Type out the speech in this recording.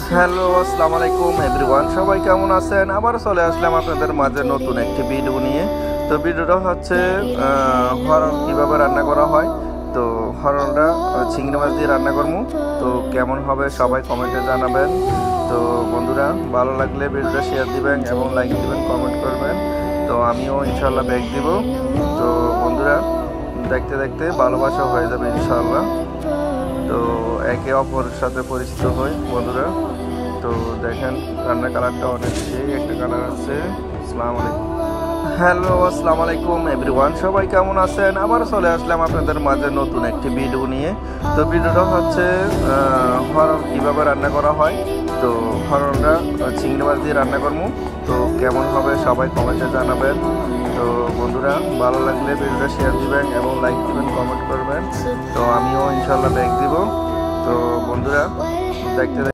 Hello, আসসালামু আলাইকুম everyone, সবাই কেমন আছেন? আবার চলে আসলাম আপনাদের মাঝে নতুন একটি ভিডিও নিয়ে। তো ভিডিওটা হচ্ছে হরণ কীভাবে রান্না করা হয়। তো হরণটা চিংড়ি মাছ দিয়ে রান্না করবো। তো কেমন হবে সবাই কমেন্টে জানাবেন। তো বন্ধুরা, ভালো লাগলে ভিডিওটা শেয়ার দিবেন এবং লাইক দিবেন, কমেন্ট করবেন। তো আমিও ইনশাল্লাহ ব্যাক দিব। তো বন্ধুরা, দেখতে দেখতে ভালোবাসা হয়ে যাবে ইনশাল্লাহ। তো একে অপরের সাথে পরিচিত হই বন্ধুরা। তো দেখেন, রান্নার কালারটা অনেক সেই একটা কালার আছে। আসসালামু আলাইকুম। হ্যালো, আসসালামু আলাইকুম এভরিওয়ান, সবাই কেমন আছেন? আবার চলে আসলাম আপনাদের মাঝে নতুন একটি ভিডিও নিয়ে। তো ভিডিওটা হচ্ছে হরণ কীভাবে রান্না করা হয়। তো হরণটা চিংড়ি মাছ দিয়ে রান্না করবো। তো কেমন হবে সবাই কমেন্টে জানাবেন। তো বন্ধুরা, ভালো লাগলে ভিডিওটা শেয়ার দিবেন এবং লাইক দিবেন, কমেন্ট করবেন। তো আমিও ইনশাল্লাহ ব্যাক দিব। তো বন্ধুরা, দেখতে